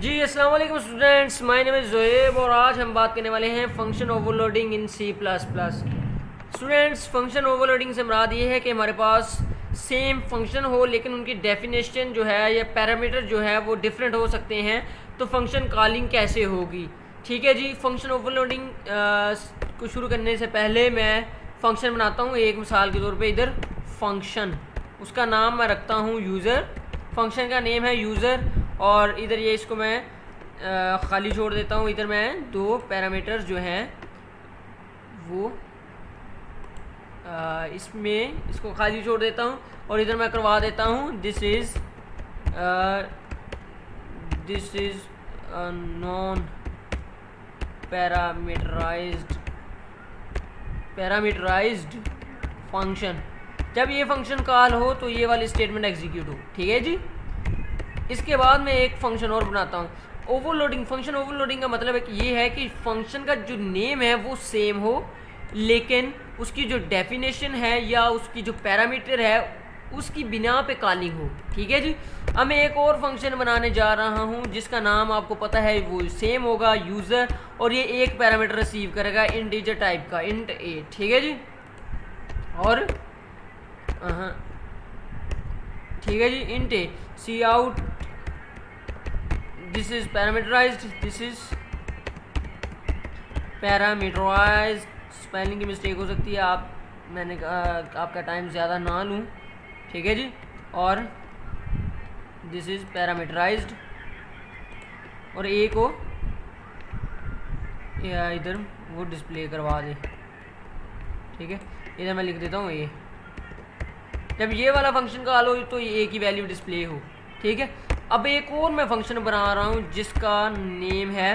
जी अस्सलाम वालेकुम students, my name is Zoeb और आज हम बात करने वाले हैं function overloading in C plus plus. Students, function overloading से मुराद ये है कि हमारे पास सेम फंक्शन हो लेकिन उनकी डेफिनेशन जो है या पैरामीटर जो है वो डिफरेंट हो सकते हैं, तो फंक्शन कॉलिंग कैसे होगी। ठीक है जी। फंक्शन ओवरलोडिंग को शुरू करने से पहले मैं फंक्शन बनाता हूँ। एक मिसाल के तौर पे इधर फंक्शन, उसका नाम मैं रखता हूँ यूज़र। फंक्शन का नेम है यूज़र और इधर ये इसको मैं खाली छोड़ देता हूँ। इधर मैं दो पैरामीटर्स जो हैं वो इसमें इसको खाली छोड़ देता हूँ और इधर मैं करवा देता हूँ this is non parameterized function. जब ये फंक्शन कॉल हो तो ये वाली स्टेटमेंट एग्जीक्यूट हो। ठीक है जी। इसके बाद मैं एक फंक्शन और बनाता हूँ ओवरलोडिंग। फंक्शन ओवरलोडिंग का मतलब है कि ये है कि फंक्शन का जो नेम है वो सेम हो लेकिन उसकी जो डेफिनेशन है या उसकी जो पैरामीटर है उसकी बिना पे कॉलिंग हो। ठीक है जी। अब मैं एक और फंक्शन बनाने जा रहा हूँ जिसका नाम आपको पता है वो सेम होगा यूज़र, और ये एक पैरामीटर रिसीव करेगा इंटीजर टाइप का इंट ए। ठीक है जी। और ठीक है जी, int a c out this is parameterized. Spelling की मिस्टेक हो सकती है, मैंने आपका टाइम ज़्यादा ना लूँ। ठीक है जी। और दिस इज़ पैरामीटराइज्ड और ए को इधर वो डिस्प्ले करवा दे। ठीक है, इधर मैं लिख देता हूँ ए। जब ये वाला फंक्शन कॉल हो तो ये ए की वैल्यू डिस्प्ले हो। ठीक है। अब एक और मैं फंक्शन बना रहा हूँ जिसका नेम है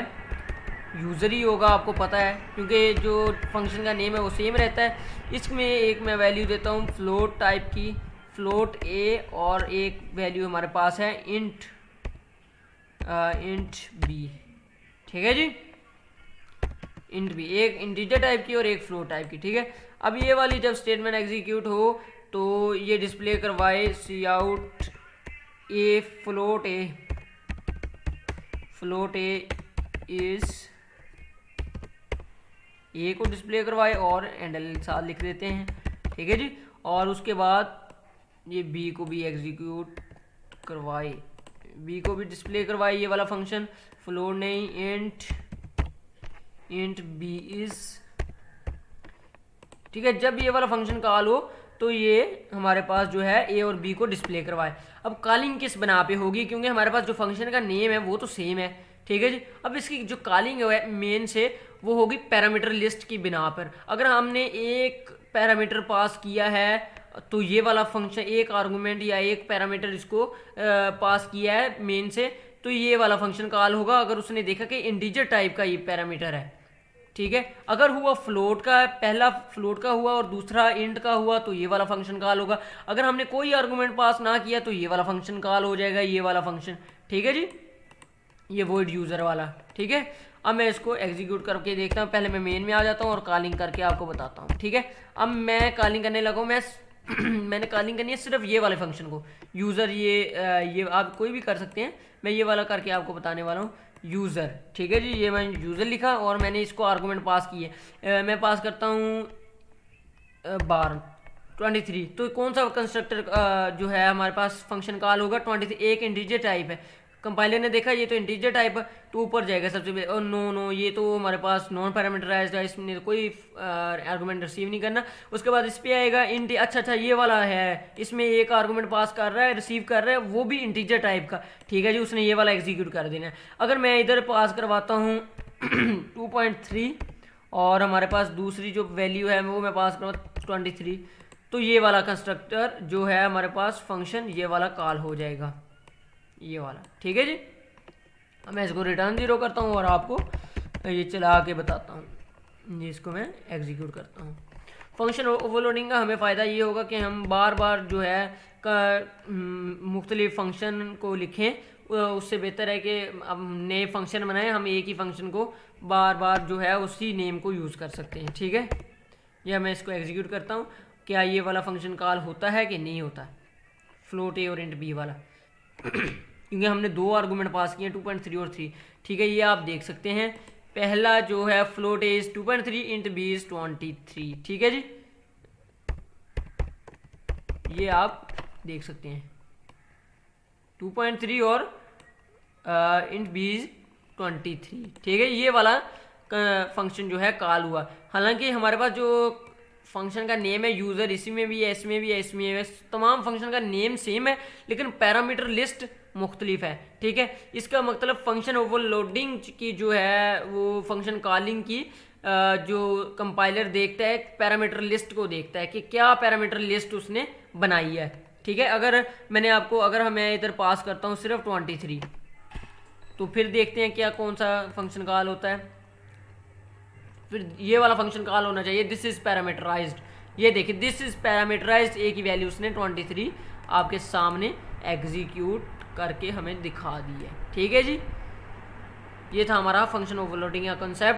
यूज़र ही होगा, आपको पता है क्योंकि जो फंक्शन का नेम है वो सेम रहता है। इसमें एक मैं वैल्यू देता हूँ फ्लोट टाइप की, फ्लोट ए, और एक वैल्यू हमारे पास है इंट बी। ठीक है जी। इंट बी एक इंटीजर टाइप की और एक फ्लोट टाइप की। ठीक है। अब ये वाली जब स्टेटमेंट एग्जीक्यूट हो तो ये डिस्प्ले करवाए c out a float a is a को डिस्प्ले करवाए और एंडल साथ लिख देते हैं। ठीक है जी। और उसके बाद ये बी को भी एग्जीक्यूट करवाए, बी को भी डिस्प्ले करवाए ये वाला फंक्शन फ्लोट नहीं इंट बी इज। ठीक है। जब ये वाला फंक्शन कॉल हो तो ये हमारे पास जो है ए और बी को डिस्प्ले करवाए। अब कॉलिंग किस बना पे होगी, क्योंकि हमारे पास जो फंक्शन का नेम है वो तो सेम है। ठीक है जी। अब इसकी जो कॉलिंग है मेन से वो होगी पैरामीटर लिस्ट की बिना पर। अगर हमने एक पैरामीटर पास किया है तो ये वाला फंक्शन एक आर्गूमेंट या एक पैरामीटर इसको पास किया है मेन से, तो ये वाला फंक्शन कॉल होगा अगर उसने देखा कि इंटीजर टाइप का ये पैरामीटर है। ठीक है। अगर हुआ फ्लोट का, पहला फ्लोट का हुआ और दूसरा इंट का हुआ तो ये वाला फंक्शन कॉल होगा। अगर हमने कोई आर्गूमेंट पास ना किया तो ये वाला फंक्शन कॉल हो जाएगा, ये वाला फंक्शन। ठीक है जी। ये वॉइड यूज़र वाला। ठीक है। अब मैं इसको एग्जीक्यूट करके देखता हूँ। पहले मैं मेन में आ जाता हूँ और कॉलिंग करके आपको बताता हूँ। ठीक है। अब मैं कॉलिंग करने लगा हूँ। मैंने कॉलिंग करनी है सिर्फ ये वाले फंक्शन को यूज़र। ये आप कोई भी कर सकते हैं, मैं ये वाला करके आपको बताने वाला हूँ यूज़र। ठीक है जी। ये मैंने यूज़र लिखा और मैंने इसको आर्गूमेंट पास किए। मैं पास करता हूँ बार 23। तो कौन सा कंस्ट्रक्टर जो है हमारे पास फंक्शन कॉल होगा 23। एक इंटीजर टाइप है। कंपाइलर ने देखा ये तो इंटीजर टाइप है तो ऊपर जाएगा सबसे पहले। और नो ये तो हमारे पास नॉन पैरामीटराइज्ड है, इसमें तो कोई आर्गूमेंट रिसीव नहीं करना। उसके बाद इस पे आएगा इंट। अच्छा ये वाला है, इसमें एक आर्गूमेंट पास कर रहा है, रिसीव कर रहा है, वो भी इंटीजर टाइप का। ठीक है जी। उसने ये वाला एग्जीक्यूट कर देना है। अगर मैं इधर पास करवाता हूँ 2.3 और हमारे पास दूसरी जो वैल्यू है वो मैं पास करवा 23, तो ये वाला कंस्ट्रक्टर जो है हमारे पास फंक्शन ये वाला कॉल हो जाएगा, ये वाला। ठीक है जी। अब मैं इसको रिटर्न 0 करता हूँ और आपको ये चला के बताता हूँ। इसको मैं एग्जीक्यूट करता हूँ। फंक्शन ओवरलोडिंग का हमें फ़ायदा ये होगा कि हम बार बार जो है मुख्तलिफ फंक्शन को लिखें। उससे बेहतर है कि अब नए फंक्शन बनाएं, हम एक ही फंक्शन को बार बार जो है उसी नेम को यूज़ कर सकते हैं। ठीक है। या मैं इसको एग्जीक्यूट करता हूँ, क्या ये वाला फंक्शन कॉल होता है कि नहीं होता, फ्लोट ए और इंट बी वाला। क्योंकि हमने दो आर्गूमेंट पास किए 2.3 और 3। ठीक है, ये आप देख सकते हैं। पहला जो है float is 2.3 int B is 23। ठीक है जी, ये आप देख सकते हैं 2.3 और इंट बी इज 23। ठीक है, ये वाला फंक्शन जो है कॉल हुआ। हालांकि हमारे पास जो फंक्शन का नेम है यूज़र, इसी में भी है, इसमें भी है, इसमें है, तमाम फंक्शन का नेम सेम है लेकिन पैरामीटर लिस्ट मुख्तलिफ है। ठीक है, इसका मतलब फंक्शन ओवरलोडिंग की जो है वो फंक्शन कॉलिंग की जो कंपाइलर देखता है पैरामीटर लिस्ट को देखता है कि क्या पैरामीटर लिस्ट उसने बनाई है। ठीक है, अगर मैं इधर पास करता हूँ सिर्फ 23, तो फिर देखते हैं क्या कौन सा फंक्शन कॉल होता है। फिर ये वाला फंक्शन कॉल होना चाहिए, दिस इज पैरामीटराइज्ड। ये देखिए दिस इज पैरामीटराइज्ड, ए की वैल्यू उसने 23 आपके सामने एग्जीक्यूट करके हमें दिखा दी है। ठीक है जी, ये था हमारा फंक्शन ओवरलोडिंग का कॉन्सेप्ट।